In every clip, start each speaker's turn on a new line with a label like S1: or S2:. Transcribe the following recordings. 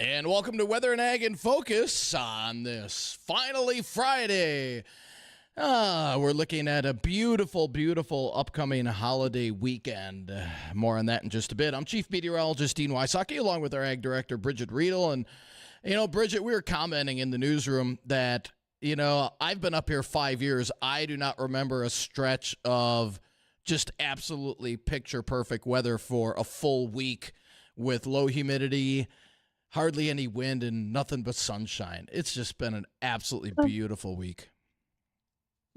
S1: And welcome to Weather and Ag in Focus on this finally Friday. We're looking at a beautiful, beautiful upcoming holiday weekend. More on that in just a bit. I'm Chief Meteorologist Dean Wysocki, along with our Ag Director, Bridgette Readel. And, Bridgette, we were commenting in the newsroom that, I've been up here 5 years. I do not remember a stretch of just absolutely picture-perfect weather for a full week with low humidity, hardly any wind, and nothing but sunshine. It's just been an absolutely beautiful week.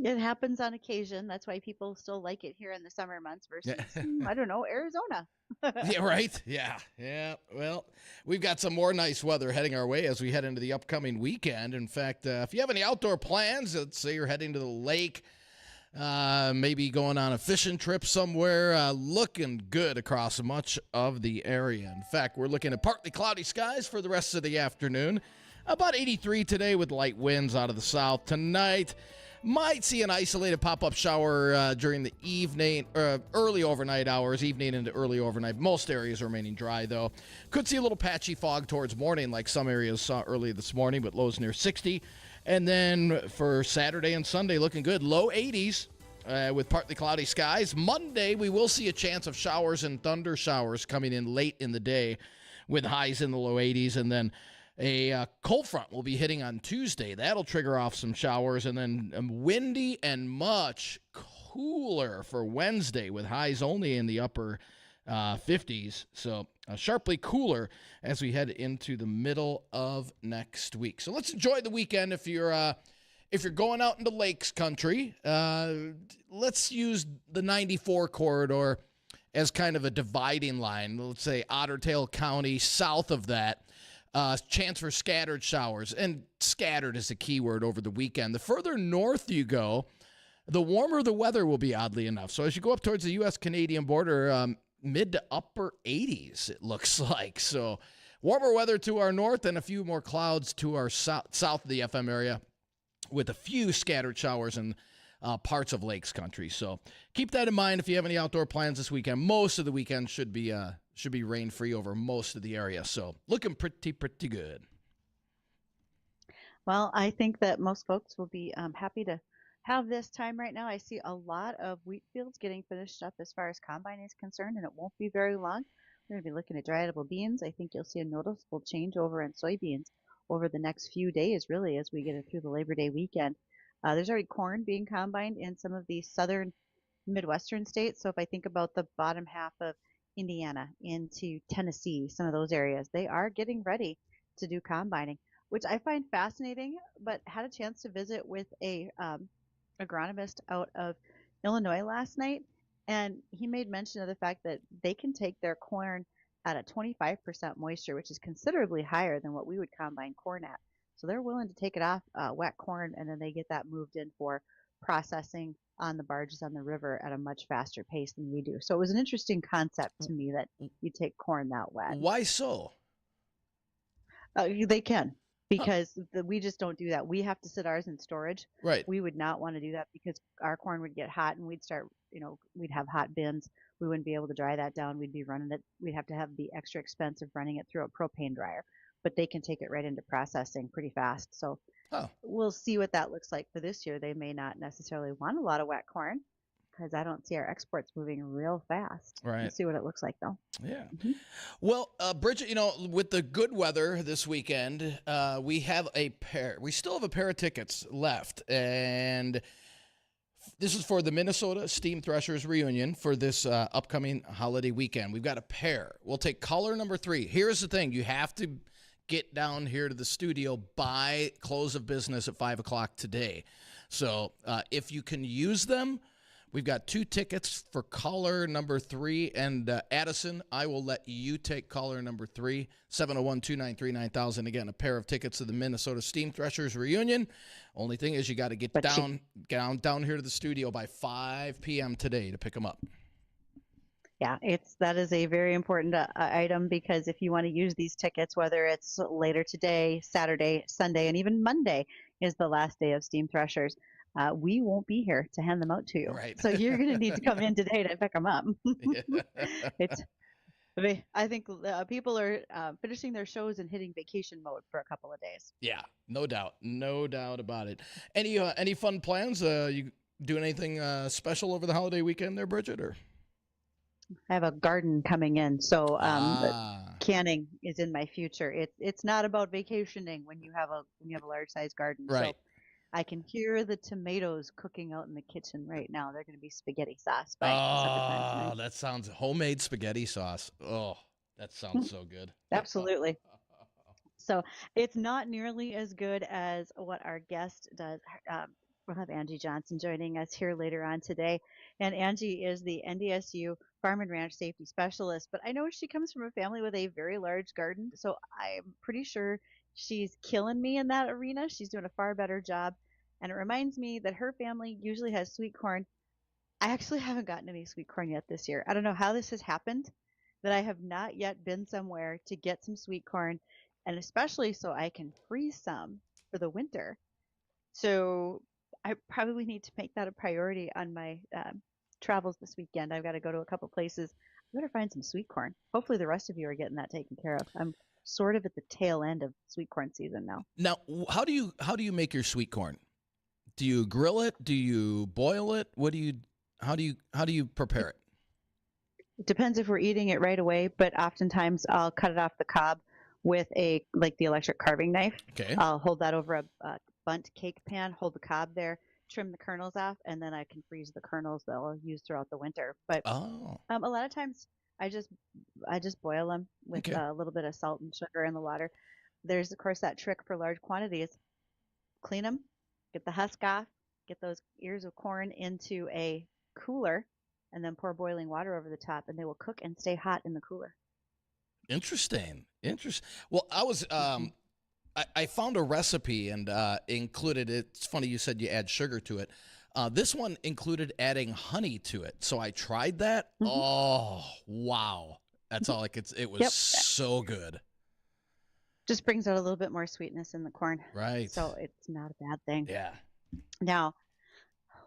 S2: It happens on occasion. That's why people still like it here in the summer months versus, I don't know, Arizona.
S1: Yeah, right? Yeah. Well, we've got some more nice weather heading our way as we head into the upcoming weekend. In fact, if you have any outdoor plans, let's say you're heading to the lake, maybe going on a fishing trip somewhere, looking good across much of the area. In fact, we're looking at partly cloudy skies for the rest of the afternoon. About 83 today with light winds out of the south. Tonight, might see an isolated pop-up shower during the evening, early overnight hours, evening into early overnight. Most areas remaining dry, though. Could see a little patchy fog towards morning, like some areas saw early this morning, but lows near 60. And then for Saturday and Sunday, looking good. Low 80s with partly cloudy skies. Monday, we will see a chance of showers and thunder showers coming in late in the day with highs in the low 80s. And then a cold front will be hitting on Tuesday. That'll trigger off some showers. And then windy and much cooler for Wednesday with highs only in the upper 50s. So sharply cooler as we head into the middle of next week. So let's enjoy the weekend. If you're going out into lakes country, let's use the 94 corridor as kind of a dividing line. Let's say Otter Tail County, south of that. Chance for scattered showers, and scattered is the key word over the weekend. The further north you go, the warmer the weather will be, oddly enough. So as you go up towards the U.S.-Canadian border, mid to upper 80s, it looks like. So warmer weather to our north and a few more clouds to our south of the FM area with a few scattered showers in parts of lakes country. So keep that in mind if you have any outdoor plans this weekend. Most of the weekend should be rain-free over most of the area. So looking pretty good.
S2: Well, I think that most folks will be happy to have this time right now. I see a lot of wheat fields getting finished up as far as combine is concerned, and it won't be very long. We're going to be looking at dry edible beans. I think you'll see a noticeable change over in soybeans over the next few days, really, as we get it through the Labor Day weekend. There's already corn being combined in some of the southern Midwestern states. So if I think about the bottom half of Indiana into Tennessee, some of those areas, they are getting ready to do combining, which I find fascinating, but had a chance to visit with a agronomist out of Illinois last night, and he made mention of the fact that they can take their corn at a 25% moisture, which is considerably higher than what we would combine corn at. So they're willing to take it off wet corn, and then they get that moved in for processing on the barges on the river at a much faster pace than we do. So it was an interesting concept to me that you take corn that wet.
S1: Why so?
S2: They can, because we just don't do that. We have to sit ours in storage.
S1: Right.
S2: We would not want to do that because our corn would get hot and we'd start, we'd have hot bins. We wouldn't be able to dry that down. We'd be running it. We'd have to have the extra expense of running it through a propane dryer. But they can take it right into processing pretty fast. So we'll see what that looks like for this year. They may not necessarily want a lot of wet corn because I don't see our exports moving real fast.
S1: Right.
S2: We'll see what it looks like, though.
S1: Yeah. Mm-hmm. Well, Bridgette, with the good weather this weekend, we still have a pair of tickets left. And this is for the Minnesota Steam Threshers reunion for this upcoming holiday weekend. We've got a pair. We'll take caller number 3. Here's the thing. You have to get down here to the studio by close of business at 5 o'clock today. So if you can use them, we've got 2 tickets for caller number 3. And Addison, I will let you take caller number 3, 701-293-9000. Again, a pair of tickets to the Minnesota Steam Threshers reunion. Only thing is you got to get down here to the studio by 5 p.m. today to pick them up.
S2: Yeah, that is a very important item, because if you want to use these tickets, whether it's later today, Saturday, Sunday, and even Monday is the last day of Steam Threshers, we won't be here to hand them out to you.
S1: Right.
S2: So you're going to need to come in today to pick them up. I think people are finishing their shows and hitting vacation mode for a couple of days.
S1: Yeah, no doubt about it. Any fun plans? You doing anything special over the holiday weekend there, Bridget? Or
S2: I have a garden coming in, so but
S1: ah,
S2: canning is in my future. It's not about vacationing when you have a large size garden.
S1: right.
S2: So I can hear the tomatoes cooking out in the kitchen right now. They're going to be spaghetti sauce by supper time
S1: Oh,
S2: tonight.
S1: that sounds homemade spaghetti sauce. Oh, that sounds so good.
S2: Absolutely. So it's not nearly as good as what our guest does. We'll have Angie Johnson joining us here later on today. And Angie is the NDSU Farm and Ranch Safety Specialist. But I know she comes from a family with a very large garden. So I'm pretty sure she's killing me in that arena. She's doing a far better job. And it reminds me that her family usually has sweet corn. I actually haven't gotten any sweet corn yet this year. I don't know how this has happened, that I have not yet been somewhere to get some sweet corn, and especially so I can freeze some for the winter. So I probably need to make that a priority on my travels this weekend. I've got to go to a couple places. I better find some sweet corn. Hopefully, the rest of you are getting that taken care of. I'm sort of at the tail end of sweet corn season now.
S1: Now, how do you make your sweet corn? Do you grill it? Do you boil it? How do you prepare it?
S2: It depends if we're eating it right away, but oftentimes I'll cut it off the cob with like the electric carving knife.
S1: Okay.
S2: I'll hold that over a bundt cake pan, hold the cob there, trim the kernels off, and then I can freeze the kernels that I'll use throughout the winter. But
S1: Oh,
S2: a lot of times I just I just boil them with
S1: okay.
S2: a little bit of salt and sugar in the water. There's of course that trick for large quantities. Clean them, get the husk off, get those ears of corn into a cooler, and then pour boiling water over the top, and they will cook and stay hot in the cooler.
S1: Interesting. Interesting. Well,
S2: Hmm.
S1: I found a recipe and included it. It's funny you said you add sugar to it. This one included adding honey to it. So I tried that.
S2: Hmm.
S1: Oh, wow. That's all I could. It was
S2: Yep,
S1: so good.
S2: just brings out a little bit more sweetness in the corn,
S1: Right.
S2: so it's not a bad thing.
S1: Yeah.
S2: Now,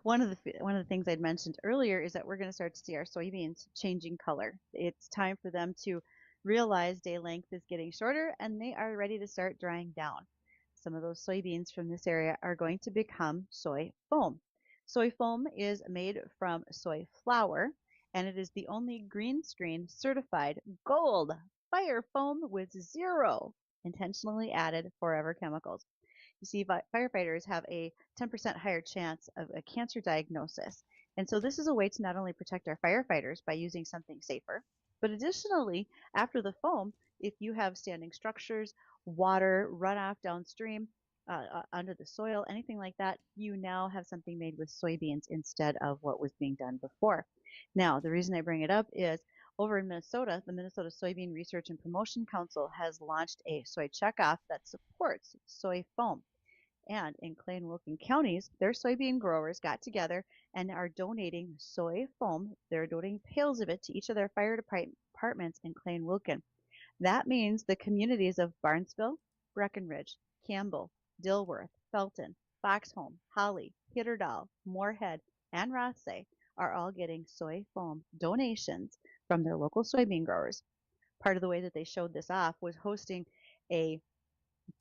S2: one of the things I'd mentioned earlier is that we're going to start to see our soybeans changing color. It's time for them to realize day length is getting shorter, and they are ready to start drying down. Some of those soybeans from this area are going to become soy foam. Soy foam is made from soy flour, and it is the only green screen certified gold fire foam with zero intentionally added forever chemicals. You see, firefighters have a 10% higher chance of a cancer diagnosis. And so this is a way to not only protect our firefighters by using something safer, but additionally, after the foam, if you have standing structures, water, runoff downstream, under the soil, anything like that, you now have something made with soybeans instead of what was being done before. Now, the reason I bring it up is over in Minnesota, the Minnesota Soybean Research and Promotion Council has launched a soy checkoff that supports soy foam. And in Clay and Wilkin counties, their soybean growers got together and are donating soy foam. They're donating pails of it to each of their fire departments in Clay and Wilkin. That means the communities of Barnesville, Breckenridge, Campbell, Dilworth, Felton, Foxholm, Holly, Hitterdal, Moorhead, and Rothsay are all getting soy foam donations from their local soybean growers. Part of the way that they showed this off was hosting a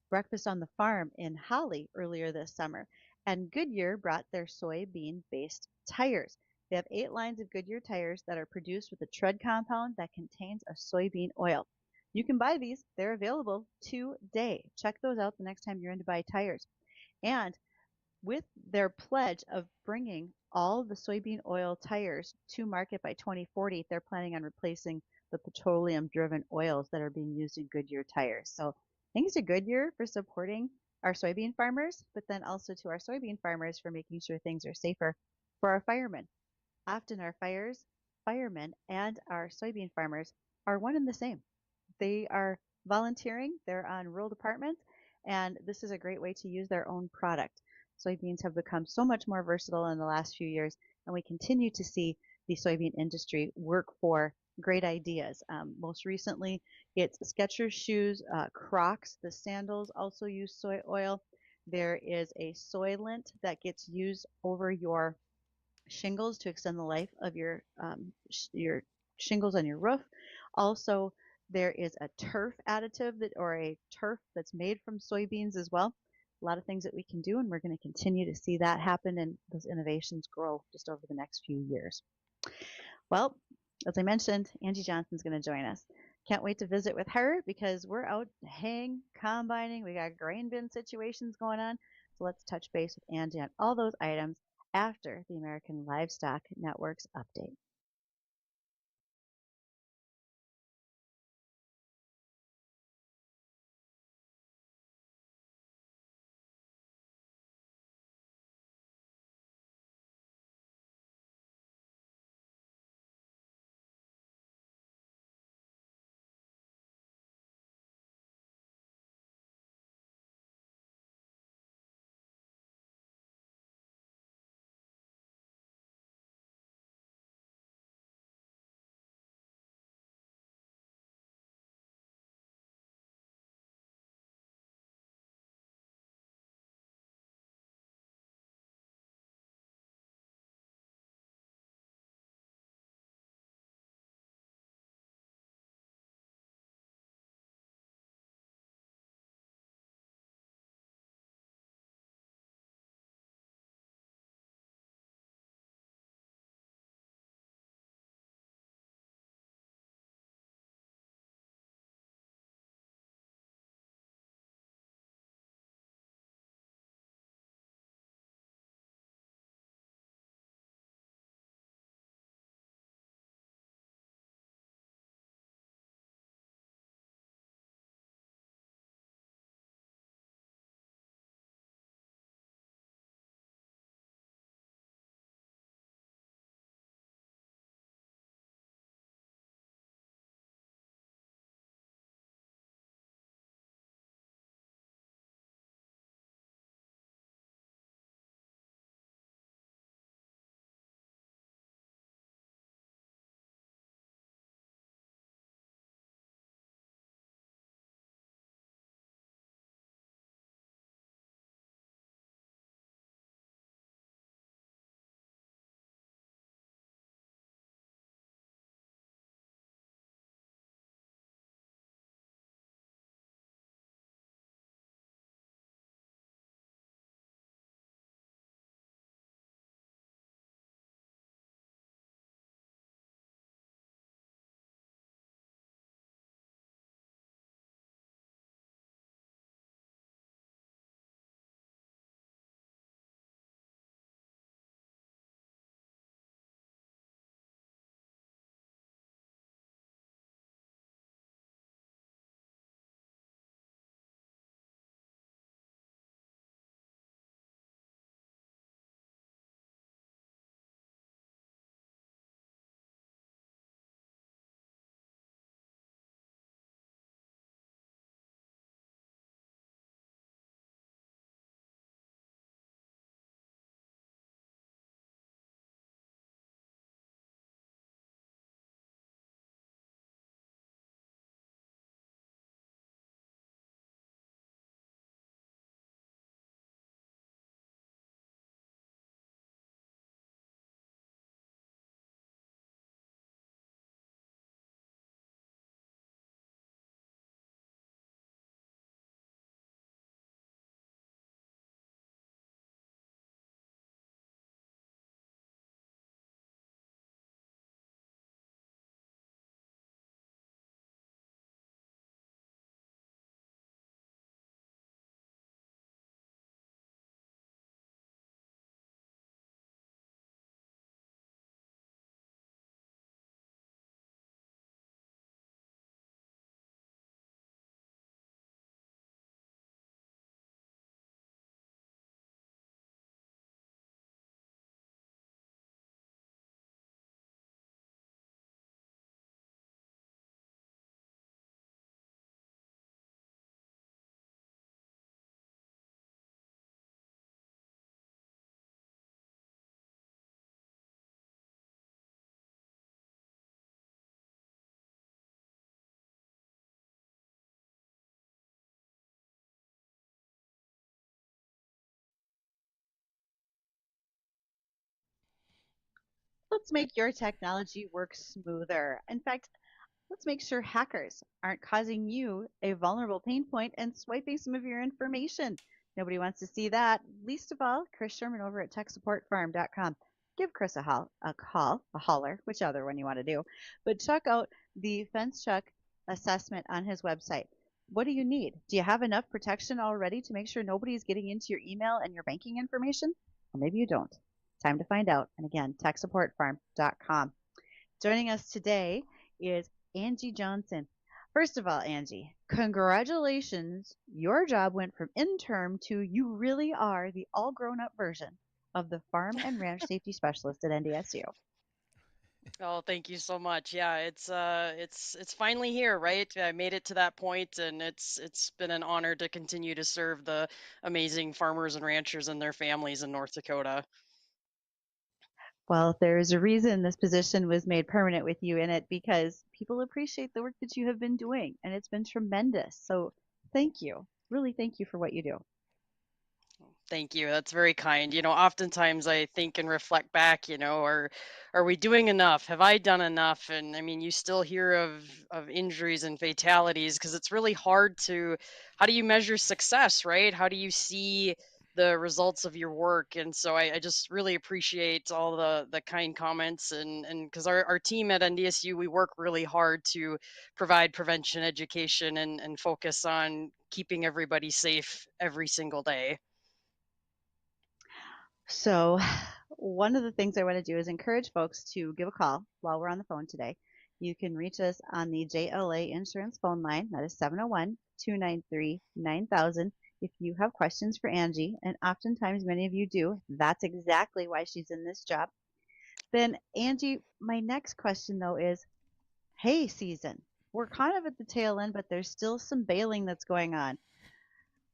S2: breakfast on the farm in Holly earlier this summer, and Goodyear brought their soybean based tires. They have 8 lines of Goodyear tires that are produced with a tread compound that contains a soybean oil. You can buy these, they're available today. Check those out the next time you're in to buy tires. And with their pledge of bringing all the soybean oil tires to market by 2040, they're planning on replacing the petroleum driven oils that are being used in Goodyear tires. So thanks to Goodyear for supporting our soybean farmers, but then also to our soybean farmers for making sure things are safer for our firemen. Often our firemen, and our soybean farmers are one and the same. They are volunteering, they're on rural departments, and this is a great way to use their own product. Soybeans have become so much more versatile in the last few years, and we continue to see the soybean industry work for great ideas. Most recently, it's Skechers shoes, Crocs, the sandals also use soy oil. There is a soy lint that gets used over your shingles to extend the life of your shingles on your roof. Also, there is a turf additive or a turf that's made from soybeans as well. A lot of things that we can do, and we're going to continue to see that happen and those innovations grow just over the next few years. Well, as I mentioned, Angie Johnson's going to join us. Can't wait to visit with her because we're out haying, combining. We got grain bin situations going on. So let's touch base with Angie on all those items after the American Livestock Network's update. Let's make your technology work smoother. In fact, Let's make sure hackers aren't causing you a vulnerable pain point and swiping some of your information. Nobody wants to see that. Least of all, Chris Sherman over at techsupportfarm.com. Give Chris a call, a holler, whichever one you want to do. But check out the Fence Check assessment on his website. What do you need? Do you have enough protection already to make sure nobody's getting into your email and your banking information? Or maybe you don't. Time to find out. And again, techsupportfarm.com. Joining us today is Angie Johnson. First of all, Angie, congratulations. Your job went from intern to you really are the all grown up version of the Farm and Ranch Safety Specialist at NDSU.
S3: Oh, thank you so much. Yeah, it's finally here, right? I made it to that point, and it's been an honor to continue to serve the amazing farmers and ranchers and their families in North Dakota.
S2: Well, there's a reason this position was made permanent with you in it because people appreciate the work that you have been doing, and it's been tremendous. So thank you. Really, thank you for what you do.
S3: Thank you. That's very kind. Oftentimes I think and reflect back, are we doing enough? Have I done enough? And I mean, you still hear of injuries and fatalities because it's really hard to how do you measure success, right? How do you see the results of your work? And so I just really appreciate all the kind comments and because our team at NDSU, we work really hard to provide prevention education and focus on keeping everybody safe every single day.
S2: So, one of the things I want to do is encourage folks to give a call while we're on the phone today. You can reach us on the JLA insurance phone line. That is 701 293 9000. If you have questions for Angie, and oftentimes many of you do, that's exactly why she's in this job. Then, Angie, my next question though is hay season. We're kind of at the tail end, but there's still some baling that's going on.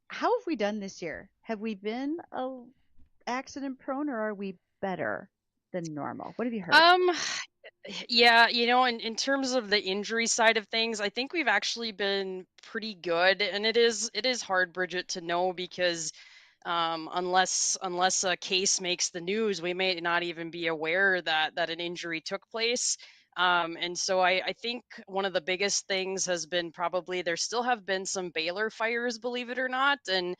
S2: How have we done this year? Have we been accident prone or are we better than normal? What have you heard?
S3: Um, yeah, in terms of the injury side of things, I think we've actually been pretty good, and it is hard, Bridget, to know because unless a case makes the news, we may not even be aware that an injury took place. And so I think one of the biggest things has been probably there still have been some baler fires, believe it or not. And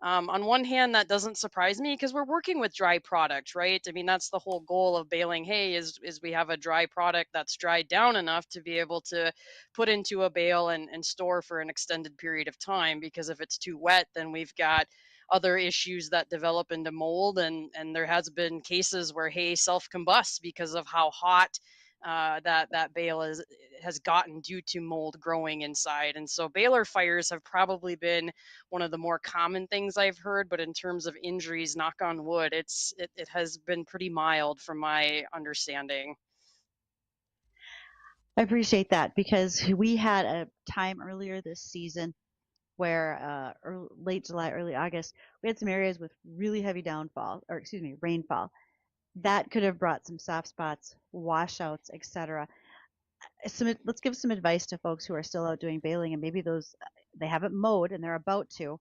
S3: on one hand, that doesn't surprise me because we're working with dry product, right? I mean, that's the whole goal of baling hay is we have a dry product that's dried down enough to be able to put into a bale and store for an extended period of time. Because if it's too wet, then we've got other issues that develop into mold and there has been cases where hay self combusts because of how hot that bale has gotten due to mold growing inside. And so baler fires have probably been one of the more common things I've heard, but in terms of injuries, knock on wood, it has been pretty mild from my understanding.
S2: I appreciate that because we had a time earlier this season where late July, early August, we had some areas with really heavy downfall, or excuse me, rainfall. That could have brought some soft spots, washouts, etc. Let's give some advice to folks who are still out doing baling and maybe those they haven't mowed and they're about to.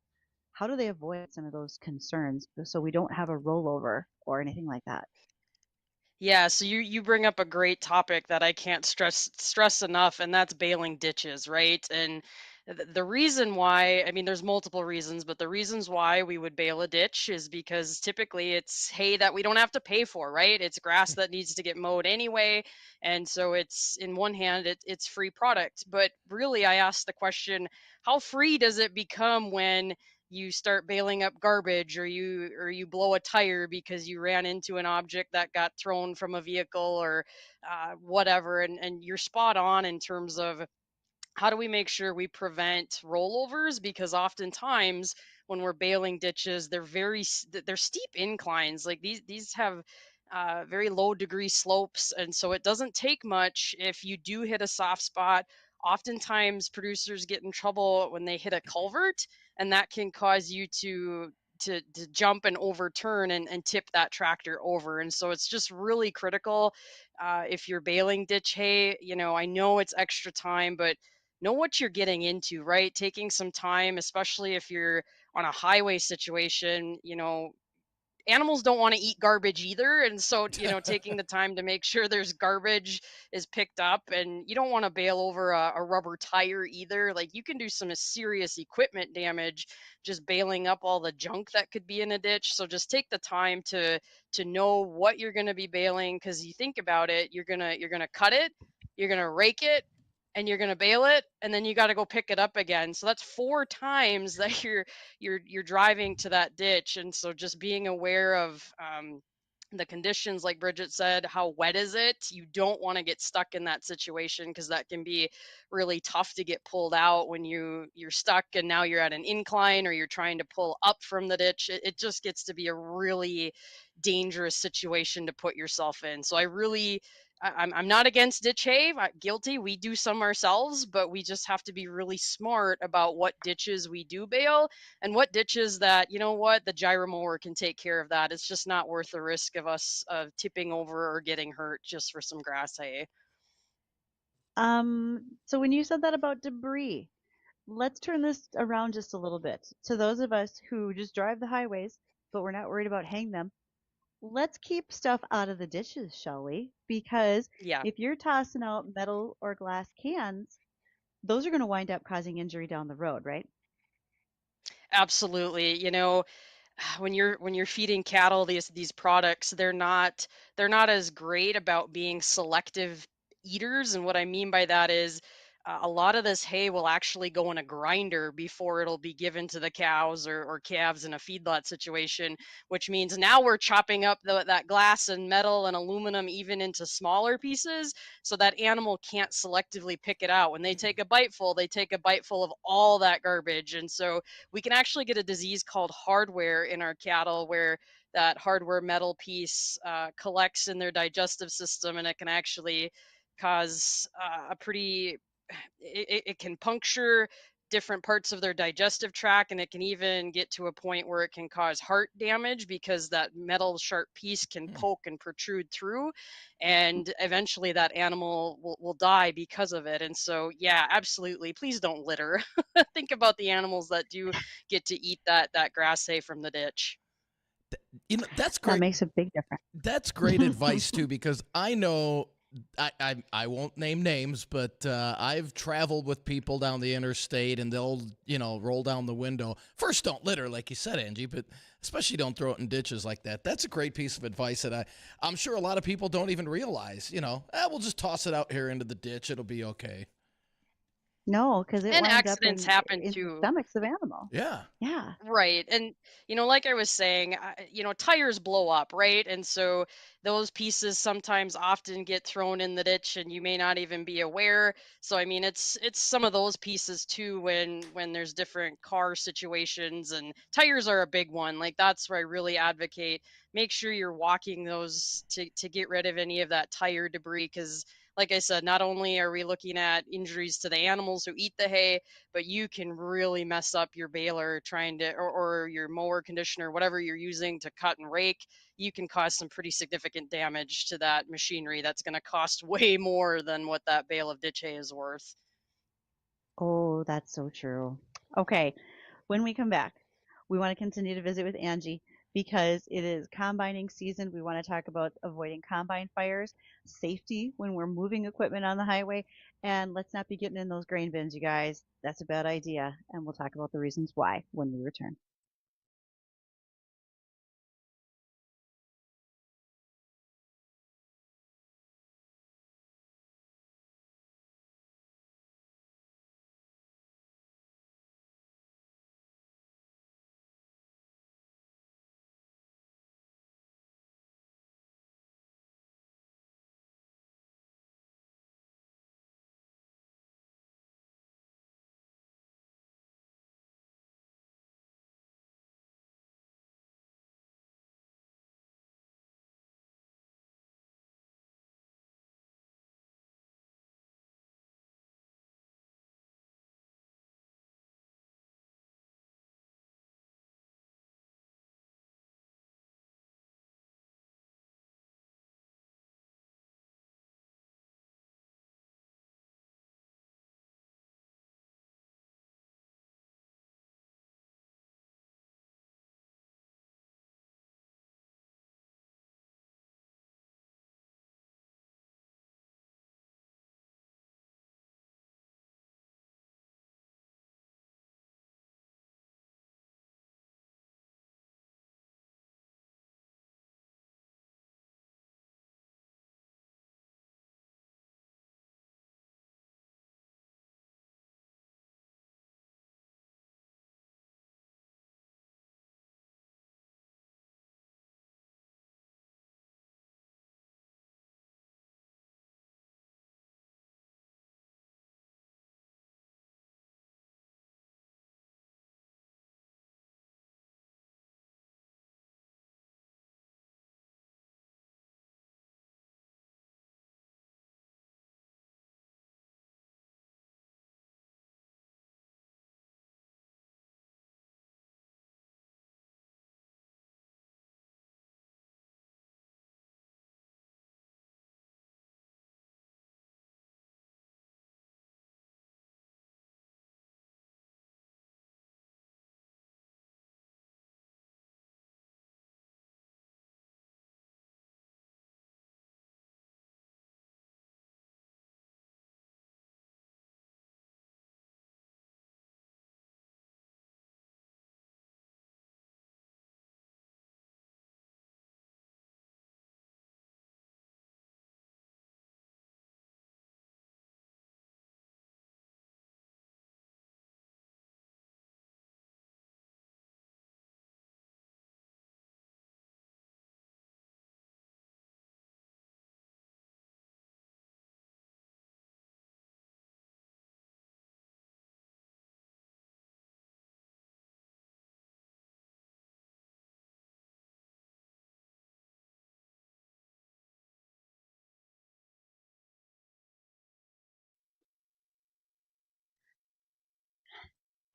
S2: How do they avoid some of those concerns so we don't have a rollover or anything like that?
S3: Yeah, so you bring up a great topic that I can't stress enough, and that's bailing ditches, right? And the reason why, I mean, there's multiple reasons, but the reasons why we would bail a ditch is because typically it's hay that we don't have to pay for, right? It's grass that needs to get mowed anyway, and so it's in one hand it's free product. But really, I asked the question, how free does it become when you start bailing up garbage or you blow a tire because you ran into an object that got thrown from a vehicle or whatever, and you're spot on in terms of how do we make sure we prevent rollovers because oftentimes when we're bailing ditches they're steep inclines, like these have very low degree slopes, and so it doesn't take much if you do hit a soft spot. Oftentimes producers get in trouble when they hit a culvert, and that can cause you to jump and overturn and tip that tractor over. And so it's just really critical if you're baling ditch hay. I know it's extra time, but know what you're getting into, right? Taking some time, especially if you're on a highway situation, animals don't want to eat garbage either. And so, taking the time to make sure there's garbage is picked up, and you don't want to bail over a rubber tire either. Like, you can do some serious equipment damage just bailing up all the junk that could be in a ditch. So just take the time to know what you're going to be bailing, because you think about it, you're going to cut it, you're going to rake it, and you're going to bail it, and then you got to go pick it up again. So that's four times that you're driving to that ditch. And so just being aware of the conditions, like Bridgette said, how wet is it? You don't want to get stuck in that situation, because that can be really tough to get pulled out when you're stuck and now you're at an incline, or you're trying to pull up from the ditch. It just gets to be a really dangerous situation to put yourself in. So I really, I'm not against ditch hay. Guilty. We do some ourselves, but we just have to be really smart about what ditches we do bail, and what ditches that, the gyro mower can take care of that. It's just not worth the risk of us tipping over or getting hurt just for some grass hay.
S2: So when you said that about debris, let's turn this around just a little bit. To those of us who just drive the highways, but we're not worried about hanging them, let's keep stuff out of the ditches, shall we? Because
S3: Yeah,
S2: if you're tossing out metal or glass cans, those are going to wind up causing injury down the road, right?
S3: absolutely. When you're feeding cattle these products, they're not as great about being selective eaters. And what I mean by that is, a lot of this hay will actually go in a grinder before it'll be given to the cows or calves in a feedlot situation, which means now we're chopping up that glass and metal and aluminum even into smaller pieces, so that animal can't selectively pick it out. When they take a bite full of all that garbage. And so we can actually get a disease called hardware in our cattle, where that hardware metal piece collects in their digestive system, and it can actually cause a pretty it can puncture different parts of their digestive tract, and it can even get to a point where it can cause heart damage, because that metal sharp piece can poke and protrude through, and eventually that animal will die because of it. And so, yeah, absolutely, please don't litter. Think about the animals that do get to eat that grass hay from the ditch.
S1: That's
S2: That
S1: great.
S2: makes a big difference.
S1: That's great advice too, because I know I won't name names, but I've traveled with people down the interstate, and they'll roll down the window. First, don't litter, like you said, Angie, but especially don't throw it in ditches like that. That's a great piece of advice that I'm sure a lot of people don't even realize. We'll just toss it out here into the ditch. It'll be okay.
S2: No, because it
S3: And
S2: winds up
S3: accidents happen
S2: in the
S3: too.
S2: stomachs of animals.
S1: Yeah.
S2: Yeah.
S3: Right. And, like I was saying, tires blow up, right? And so those pieces sometimes often get thrown in the ditch, and you may not even be aware. So, I mean, it's some of those pieces too, when there's different car situations, and tires are a big one. Like, that's where I really advocate, make sure you're walking those to get rid of any of that tire debris, because like I said, not only are we looking at injuries to the animals who eat the hay, but you can really mess up your baler trying to, or your mower conditioner, whatever you're using to cut and rake. You can cause some pretty significant damage to that machinery that's going to cost way more than what that bale of ditch hay is worth.
S2: Oh, that's so true. Okay. When we come back, we want to continue to visit with Angie because it is combining season. We want to talk about avoiding combine fires, safety when we're moving equipment on the highway, and let's not be getting in those grain bins, you guys. That's a bad idea. And we'll talk about the reasons why when we return.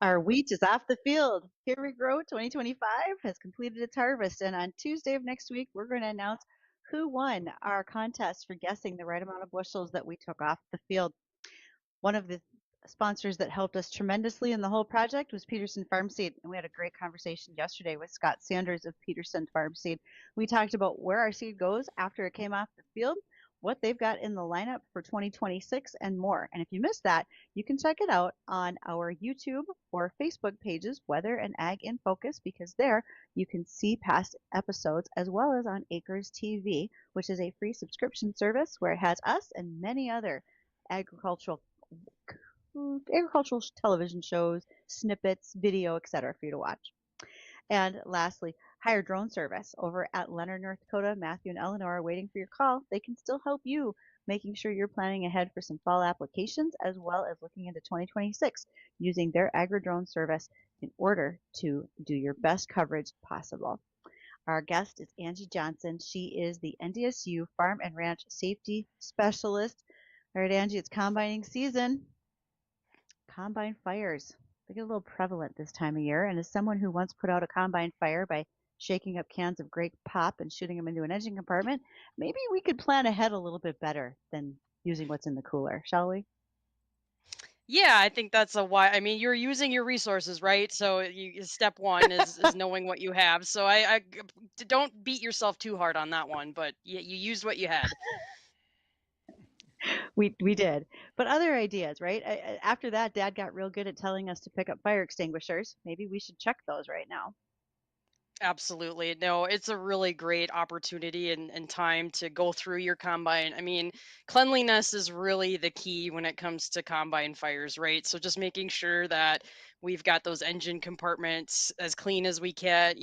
S2: Our wheat is off the field. Here We Grow 2025 has completed its harvest, and on Tuesday of next week, we're going to announce who won our contest for guessing the right amount of bushels that we took off the field. One of the sponsors that helped us tremendously in the whole project was Peterson Farm Seed, and we had a great conversation yesterday with Scott Sanders of Peterson Farm Seed. We talked about where our seed goes after it came off the field, what they've got in the lineup for 2026, and more. And if you missed that, you can check it out on our YouTube or Facebook pages, Weather and Ag in Focus, because there you can see past episodes, as well as on Acres TV, which is a free subscription service where it has us and many other agricultural television shows, snippets, video, etc. for you to watch. And lastly, hire drone service over at Leonard, North Dakota. Matthew and Eleanor are waiting for your call. They can still help you making sure you're planning ahead for some fall applications, as well as looking into 2026 using their agri-drone service in order to do your best coverage possible. Our guest is Angie Johnson. She is the NDSU Farm and Ranch Safety Specialist. All right, Angie, it's combining season. Combine fires, they get a little prevalent this time of year. And as someone who once put out a combine fire by shaking up cans of grape pop and shooting them into an engine compartment, maybe we could plan ahead a little bit better than using what's in the cooler, shall we?
S3: Yeah, I think that's a why. I mean, you're using your resources, right? So step one is knowing what you have. So don't beat yourself too hard on that one, but you used what you had.
S2: We did. But other ideas, right? After that, Dad got real good at telling us to pick up fire extinguishers. Maybe we should check those right now.
S3: Absolutely. No, it's a really great opportunity and time to go through your combine. I mean, cleanliness is really the key when it comes to combine fires, right? So just making sure that we've got those engine compartments as clean as we can,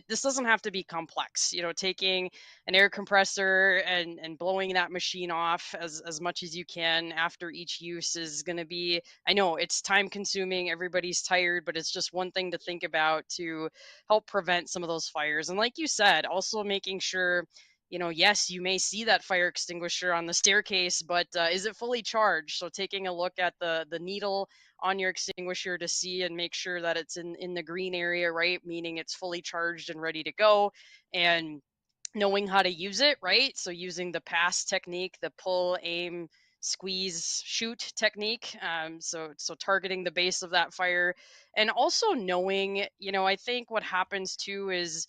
S3: this doesn't have to be complex, taking an air compressor and blowing that machine off as much as you can after each use is going to be, I know it's time consuming, everybody's tired, but it's just one thing to think about to help prevent some of those fires. And like you said, also making sure, yes, you may see that fire extinguisher on the staircase, but is it fully charged? So taking a look at the needle on your extinguisher to see and make sure that it's in the green area, right? Meaning it's fully charged and ready to go. And knowing how to use it, right? So using the pass technique, the pull, aim, squeeze, shoot technique. So targeting the base of that fire, and also knowing, I think what happens too is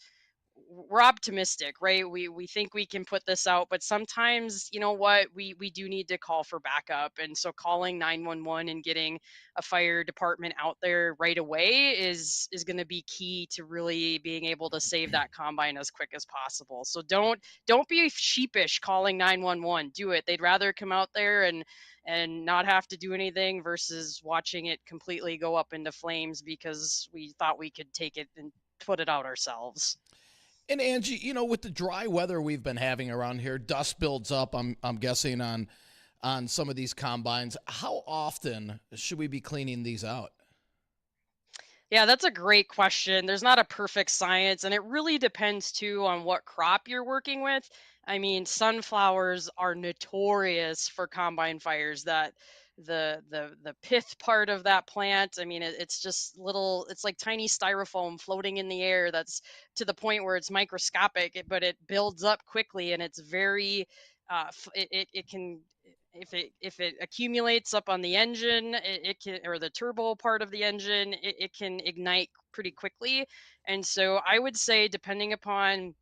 S3: we're optimistic, right? We think we can put this out, but sometimes, what, we do need to call for backup. And so calling 911 and getting a fire department out there right away is going to be key to really being able to save that combine as quick as possible. So don't be sheepish calling 911. Do it. They'd rather come out there and not have to do anything versus watching it completely go up into flames because we thought we could take it and put it out ourselves.
S1: And Angie, with the dry weather we've been having around here, dust builds up. I'm guessing on some of these combines. How often should we be cleaning these out?
S3: Yeah, that's a great question. There's not a perfect science, and it really depends too on what crop you're working with. I mean, sunflowers are notorious for combine fires. That the pith part of that plant, I mean, it's just little. It's like tiny styrofoam floating in the air. That's to the point where it's microscopic, but it builds up quickly, and it's very. It can, if it accumulates up on the engine, it can, or the turbo part of the engine, it can ignite pretty quickly. And so I would say, depending upon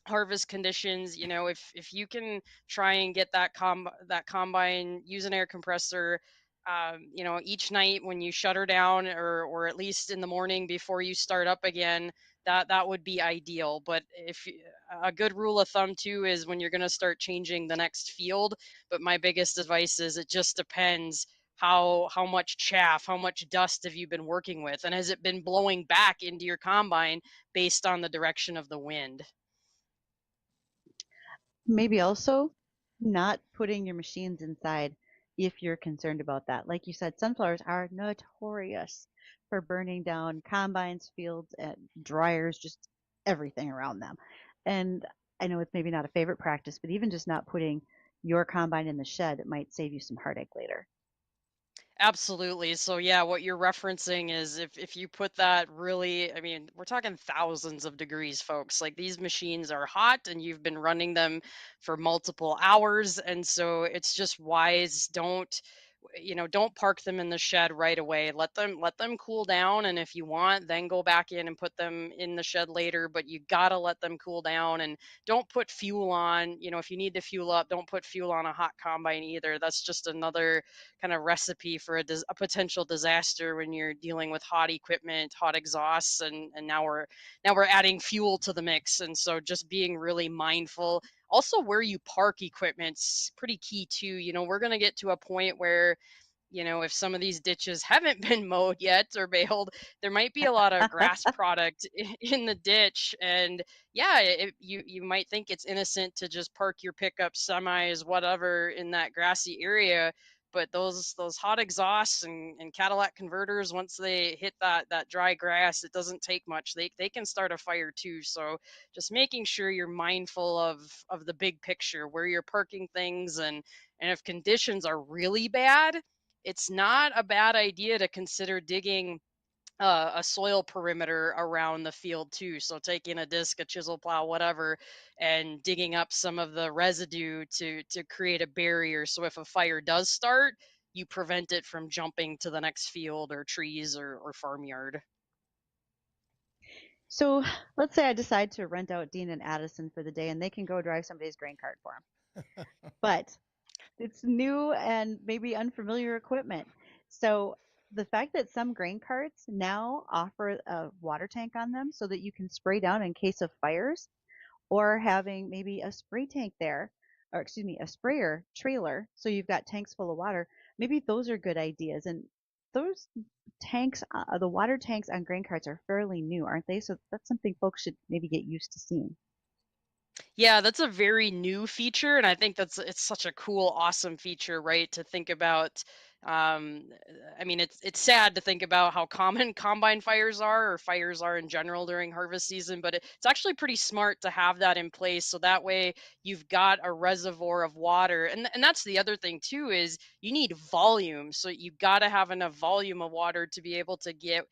S3: harvest conditions, if you can try and get that combine, use an air compressor, each night when you shut her down, or at least in the morning before you start up again, that would be ideal. But a good rule of thumb too is when you're going to start changing the next field. But my biggest advice is it just depends how much chaff, how much dust have you been working with, and has it been blowing back into your combine based on the direction of the wind.
S2: Maybe also not putting your machines inside if you're concerned about that. Like you said, sunflowers are notorious for burning down combines, fields, and dryers, just everything around them. And I know it's maybe not a favorite practice, but even just not putting your combine in the shed, it might save you some heartache later.
S3: Absolutely. So yeah, what you're referencing is if you put that really, I mean, we're talking thousands of degrees, folks. Like these machines are hot and you've been running them for multiple hours, and so it's just wise, don't park them in the shed right away. Let them cool down, and if you want, then go back in and put them in the shed later, but you got to let them cool down, and don't put fuel on. If you need to fuel up, don't put fuel on a hot combine either. That's just another kind of recipe for a potential disaster when you're dealing with hot equipment, hot exhausts, and now we're adding fuel to the mix. And so just being really mindful. Also, where you park equipment's pretty key too. We're going to get to a point where, if some of these ditches haven't been mowed yet or baled, there might be a lot of grass product in the ditch. And yeah, you might think it's innocent to just park your pickup, semis, whatever in that grassy area. But those hot exhausts and Cadillac converters, once they hit that dry grass, it doesn't take much. They can start a fire too. So just making sure you're mindful of the big picture, where you're parking things, and if conditions are really bad, it's not a bad idea to consider digging a soil perimeter around the field too. So taking a disc, a chisel plow, whatever, and digging up some of the residue to create a barrier. So if a fire does start, you prevent it from jumping to the next field or trees or farmyard.
S2: So let's say I decide to rent out Dean and Addison for the day and they can go drive somebody's grain cart for them. But it's new and maybe unfamiliar equipment. So the fact that some grain carts now offer a water tank on them so that you can spray down in case of fires, or having maybe a spray tank there, or excuse me, a sprayer trailer, so you've got tanks full of water. Maybe those are good ideas. And those tanks, the water tanks on grain carts are fairly new, aren't they? So that's something folks should maybe get used to seeing.
S3: Yeah, that's a very new feature, and I think it's such a cool, awesome feature, right? To think about. Um, I mean, it's sad to think about how common combine fires are, or fires are in general during harvest season, but it's actually pretty smart to have that in place, so that way you've got a reservoir of water, and that's the other thing too, is you need volume, so you've got to have enough volume of water to be able to get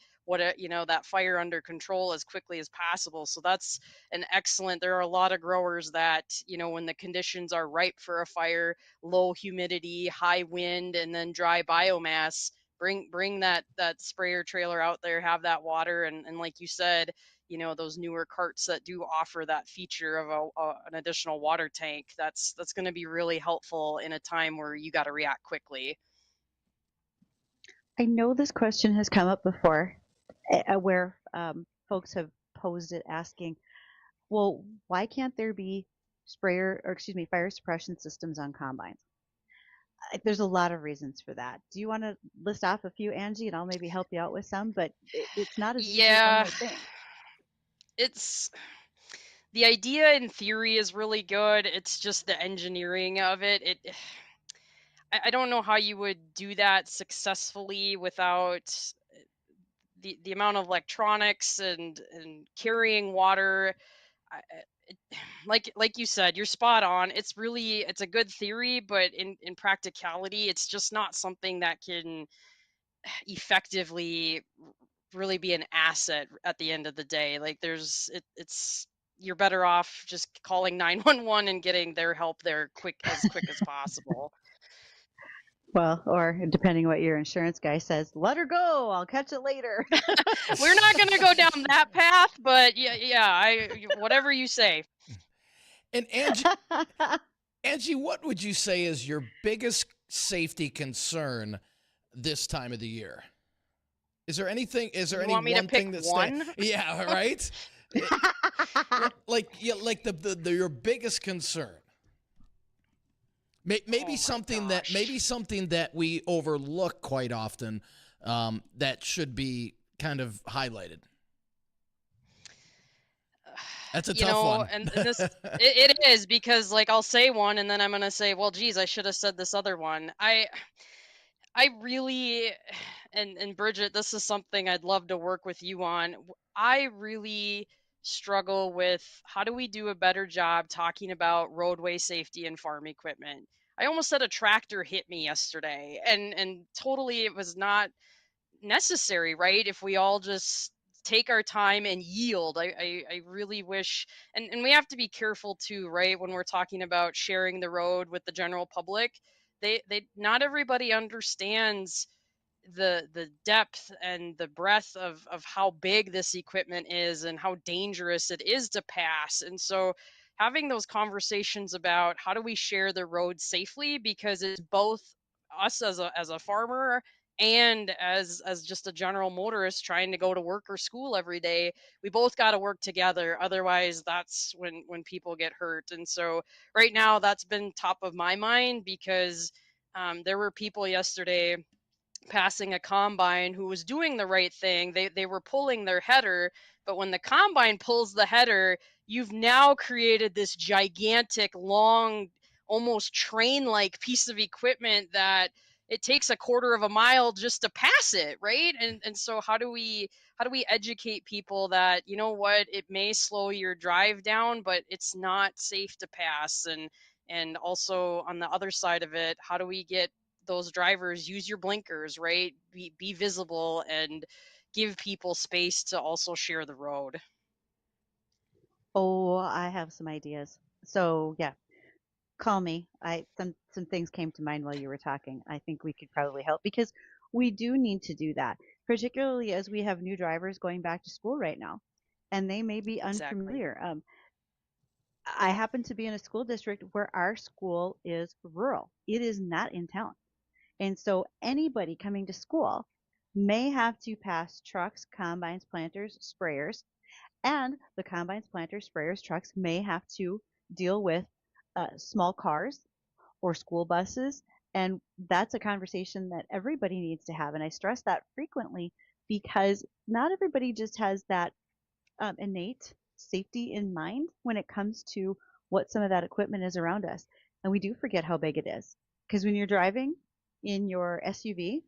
S3: that fire under control as quickly as possible. So that's an excellent. There are a lot of growers that, when the conditions are ripe for a fire, low humidity, high wind, and then dry biomass, bring that sprayer trailer out there, have that water, and like you said, those newer carts that do offer that feature of an additional water tank, that's going to be really helpful in a time where you got to react quickly.
S2: I know this question has come up before, where folks have posed it asking, well, why can't there be fire suppression systems on combines? There's a lot of reasons for that. Do you want to list off a few, Angie, and I'll maybe help you out with some? But it's not as easy as one
S3: Yeah,
S2: might think.
S3: it's the idea in theory is really good. It's just the engineering of it. I don't know how you would do that successfully without the amount of electronics and carrying water. It, like you said, you're spot on. It's a good theory, but in practicality, it's just not something that can effectively really be an asset at the end of the day. Like it's you're better off just calling 911 and getting their help there quick as possible.
S2: Well, or depending what your insurance guy says, let her go. I'll catch it later.
S3: We're not going to go down that path, but yeah, whatever you say.
S1: And Angie, what would you say is your biggest safety concern this time of the year? Is there anything? Is there
S3: You
S1: any
S3: want me to
S1: one
S3: pick
S1: thing that
S3: one?
S1: Yeah, right. Like your biggest concern. Maybe
S3: Oh my
S1: something that we overlook quite often, that should be kind of highlighted. That's a tough one.
S3: And this it is, because I'll say one and then I'm gonna say, well, geez, I should have said this other one. I really, and Bridgette, this is something I'd love to work with you on. I really struggle with, how do we do a better job talking about roadway safety and farm equipment? I almost had a tractor hit me yesterday, and totally it was not necessary, right? If we all just take our time and yield. I really wish, and we have to be careful too, right? When we're talking about sharing the road with the general public, they not everybody understands the depth and the breadth of how big this equipment is and how dangerous it is to pass. And so having those conversations about how do we share the road safely, because it's both us as a farmer and as just a general motorist trying to go to work or school every day. We both got to work together, otherwise that's when people get hurt. And so right now that's been top of my mind, because there were people yesterday passing a combine who was doing the right thing. They were pulling their header, but when the combine pulls the header, you've now created this gigantic, long, almost train-like piece of equipment that it takes a quarter of a mile just to pass it, right? And so how do we educate people that, you know what, it may slow your drive down, but it's not safe to pass. And also on the other side of it, how do we get those drivers, use your blinkers, right? Be visible and give people space to also share the road.
S2: Oh, I have some ideas. So yeah, call me. I some things came to mind while you were talking. I think we could probably help because we do need to do that, particularly as we have new drivers going back to school right now, and they may be
S3: Exactly.
S2: unfamiliar. I happen to be in a school district where our school is rural. It is not in town. And so anybody coming to school may have to pass trucks, combines, planters, sprayers, and the combines, planters, sprayers, trucks may have to deal with small cars or school buses. And that's a conversation that everybody needs to have. And I stress that frequently because not everybody just has that innate safety in mind when it comes to what some of that equipment is around us. And we do forget how big it is. Because when you're driving in your SUV,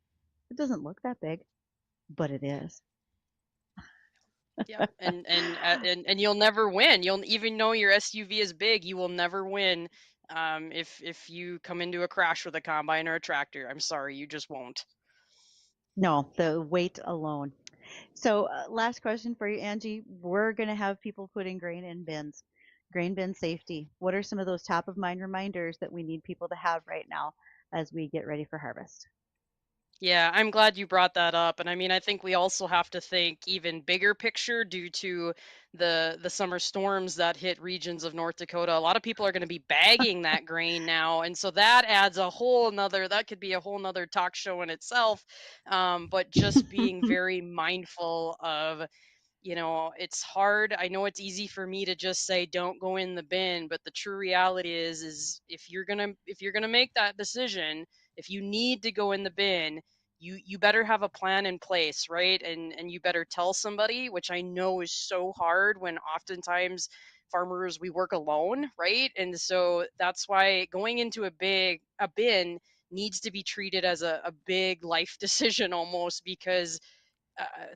S2: it doesn't look that big, but it is.
S3: Yep. And you'll never win. You'll, even though your SUV is big, you will never win. If you come into a crash with a combine or a tractor, I'm sorry, you just won't.
S2: No, the weight alone. So, last question for you, Angie. We're going to have people putting grain in bins. Grain bin safety. What are some of those top of mind reminders that we need people to have right now as we get ready for harvest?
S3: Yeah, I'm glad you brought that up. And I mean, I think we also have to think even bigger picture due to the summer storms that hit regions of North Dakota. A lot of people are going to be bagging that grain now, and so that adds a whole nother, that could be a whole nother talk show in itself. But just being very mindful of, it's hard. I know it's easy for me to just say don't go in the bin, but the true reality is if you're going to make that decision, if you need to go in the bin, you better have a plan in place, right? And you better tell somebody, which I know is so hard when oftentimes farmers, we work alone, right? And so that's why going into a bin needs to be treated as a big life decision almost, because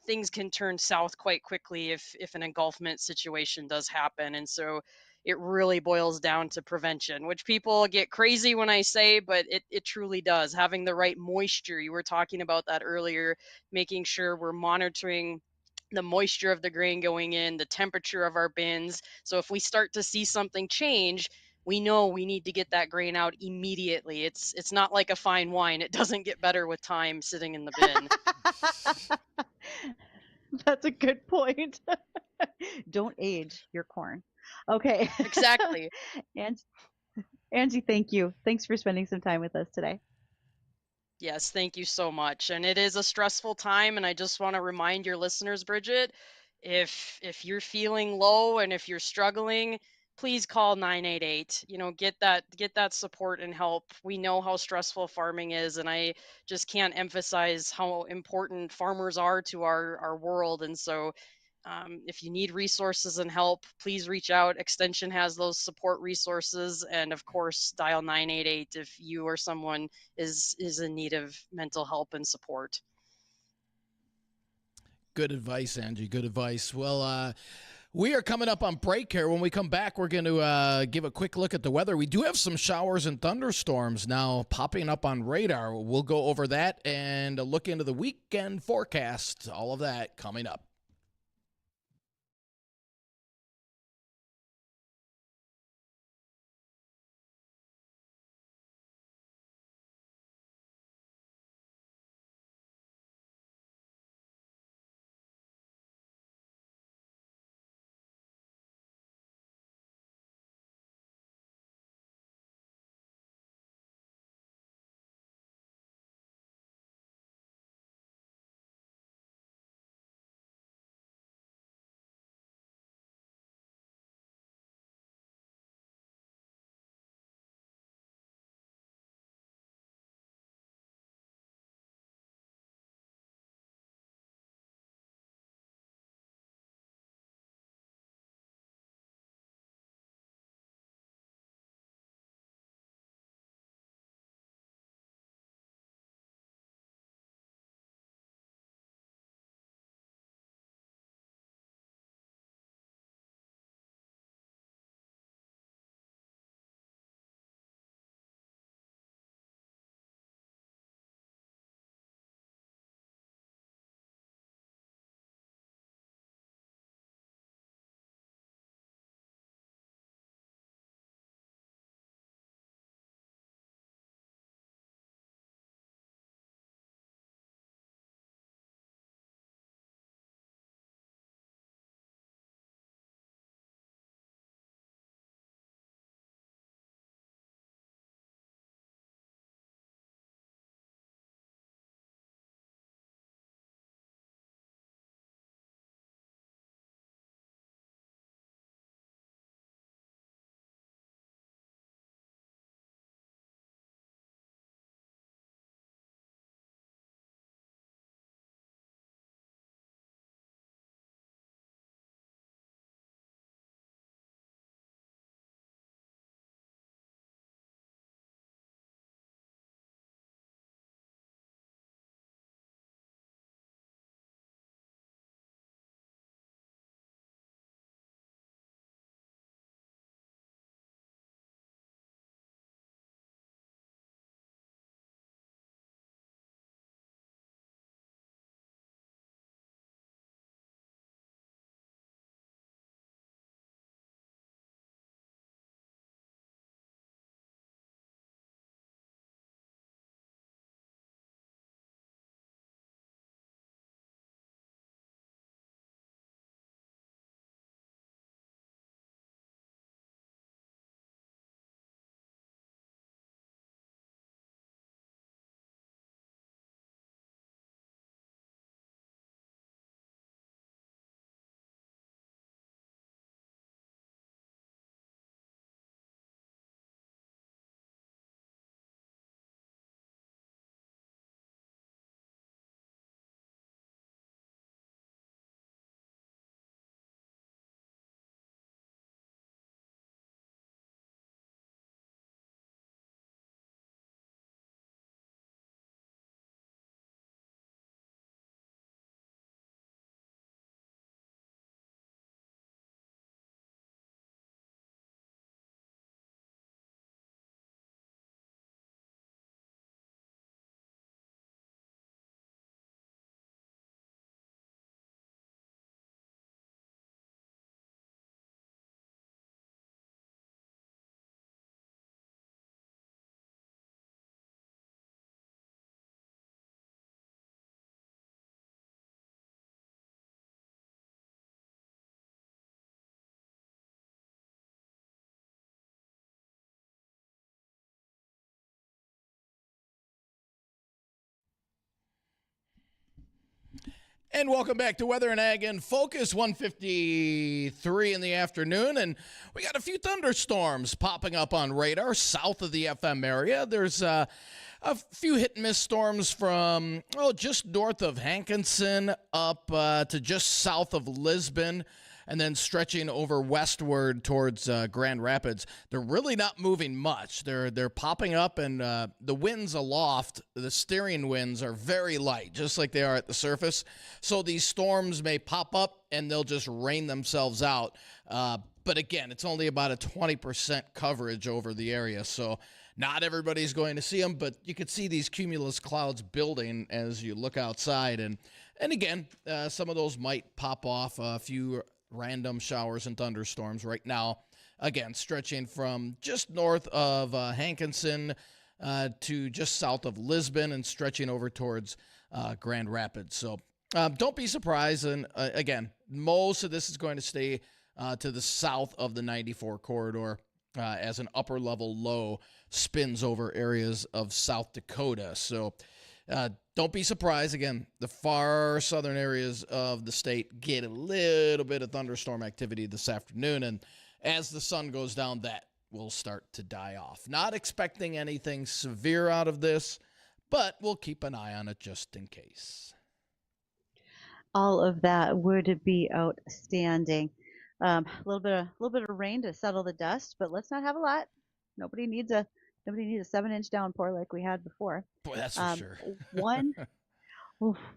S3: things can turn south quite quickly if an engulfment situation does happen. And so it really boils down to prevention, which people get crazy when I say, but it truly does. Having the right moisture, you were talking about that earlier, making sure we're monitoring the moisture of the grain going in, the temperature of our bins. So if we start to see something change, we know we need to get that grain out immediately. It's not like a fine wine. It doesn't get better with time sitting in the bin.
S2: That's a good point. Don't age your corn. Okay.
S3: Exactly.
S2: and Angie, thank you. Thanks for spending some time with us today.
S3: Yes, thank you so much. And it is a stressful time, and I just want to remind your listeners, Bridget, if you're feeling low and if you're struggling, please call 988. Get that support and help. We know how stressful farming is, and I just can't emphasize how important farmers are to our world. And so if you need resources and help, please reach out. Extension has those support resources, and of course, dial 988 if you or someone is in need of mental help and support.
S1: Good advice, Angie. Good advice. Well, We are coming up on break here. When we come back, we're going to give a quick look at the weather. We do have some showers and thunderstorms now popping up on radar. We'll go over that and look into the weekend forecast. All of that coming up. And welcome back to Weather and Ag in Focus, 1:53 in the afternoon. And we got a few thunderstorms popping up on radar south of the FM area. There's a few hit and miss storms from, just north of Hankinson up to just south of Lisbon. and then stretching over westward towards Grand Rapids. They're really not moving much. They're popping up, and the winds aloft, the steering winds are very light, just like they are at the surface. So these storms may pop up, and they'll just rain themselves out. But again, it's only about a 20% coverage over the area, so not everybody's going to see them, but you could see these cumulus clouds building as you look outside. And again, some of those might pop off, a few random showers and thunderstorms right now. Again, stretching from just north of Hankinson to just south of Lisbon and stretching over towards Grand Rapids. So don't be surprised. And again, most of this is going to stay to the south of the 94 corridor as an upper level low spins over areas of South Dakota. So don't be surprised. Again, the far southern areas of the state get a little bit of thunderstorm activity this afternoon. And as the sun goes down, that will start to die off. Not expecting anything severe out of this, but we'll keep an eye on it just in case.
S2: All of that would be outstanding. A little bit of rain to settle the dust, but let's not have a lot. Nobody needs a 7-inch downpour like we had before.
S1: Boy, that's for sure.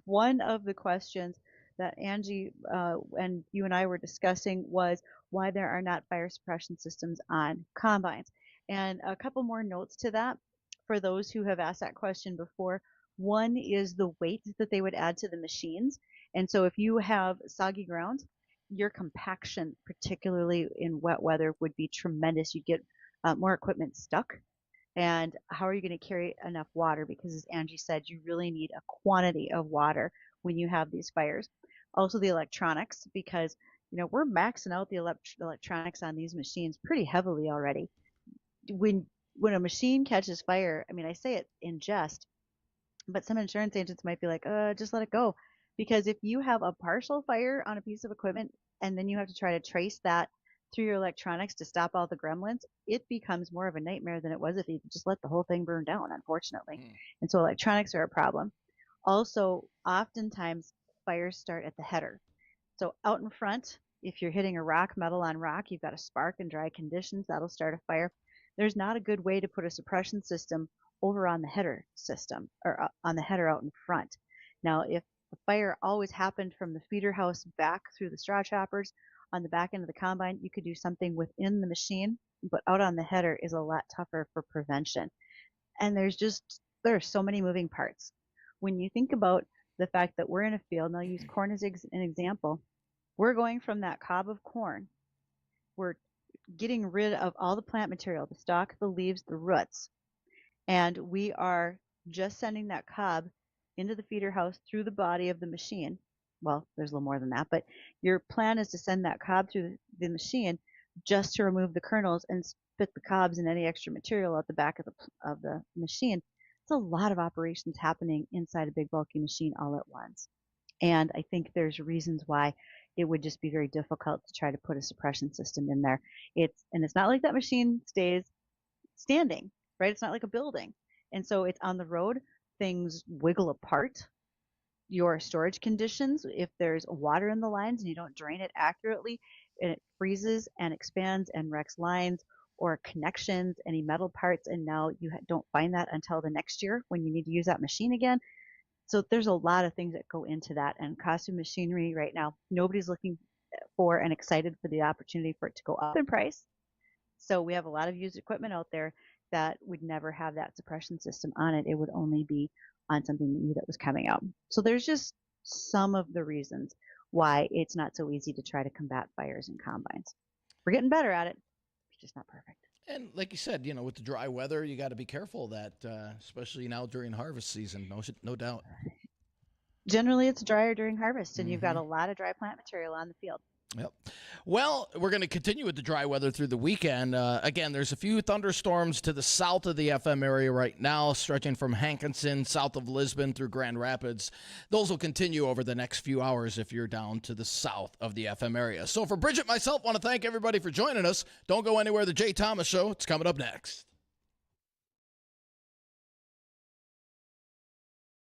S2: One of the questions that Angie and you and I were discussing was why there are not fire suppression systems on combines. And a couple more notes to that for those who have asked that question before. One is the weight that they would add to the machines. And so if you have soggy ground, your compaction, particularly in wet weather, would be tremendous. You'd get more equipment stuck. And how are you going to carry enough water? Because as Angie said, you really need a quantity of water when you have these fires. Also the electronics, because we're maxing out the electronics on these machines pretty heavily already. When a machine catches fire, I say it in jest, but some insurance agents might be like, just let it go. Because if you have a partial fire on a piece of equipment and then you have to try to trace that through your electronics to stop all the gremlins, it becomes more of a nightmare than it was if you just let the whole thing burn down, unfortunately. And so electronics are a problem. Also, oftentimes fires start at the header. So out in front, if you're hitting a rock, metal on rock, you've got a spark in dry conditions, that'll start a fire. There's not a good way to put a suppression system over on the header system or on the header out in front. Now, if the fire always happened from the feeder house back through the straw choppers on the back end of the combine, you could do something within the machine, but out on the header is a lot tougher for prevention. And there are so many moving parts. When you think about the fact that we're in a field, and I'll use corn as an example, we're going from that cob of corn, we're getting rid of all the plant material, the stalk, the leaves, the roots, and we are just sending that cob into the feeder house through the body of the machine. Well, there's a little more than that, but your plan is to send that cob through the machine just to remove the kernels and spit the cobs and any extra material out the back of the machine. It's a lot of operations happening inside a big bulky machine all at once. And I think there's reasons why it would just be very difficult to try to put a suppression system in there. It's not like that machine stays standing, right? It's not like a building. And so it's on the road. Things wiggle apart. Your storage conditions, if there's water in the lines and you don't drain it accurately, and it freezes and expands and wrecks lines or connections, any metal parts, and now you don't find that until the next year when you need to use that machine again. So there's a lot of things that go into that. And cost of machinery right now, nobody's looking for and excited for the opportunity for it to go up in price. So we have a lot of used equipment out there that would never have that suppression system on it. It would only be on something new that was coming out. So there's just some of the reasons why it's not so easy to try to combat fires in combines. We're getting better at it. It's just not perfect.
S1: And like you said, with the dry weather, you got to be careful of that, especially now during harvest season, no doubt.
S2: Generally, it's drier during harvest, and you've got a lot of dry plant material on the field.
S1: Yep. Well, we're going to continue with the dry weather through the weekend. Again, there's a few thunderstorms to the south of the FM area right now, stretching from Hankinson, south of Lisbon through Grand Rapids. Those will continue over the next few hours if you're down to the south of the FM area. So for Bridgette, myself, want to thank everybody for joining us. Don't go anywhere. The Jay Thomas Show, it's coming up next.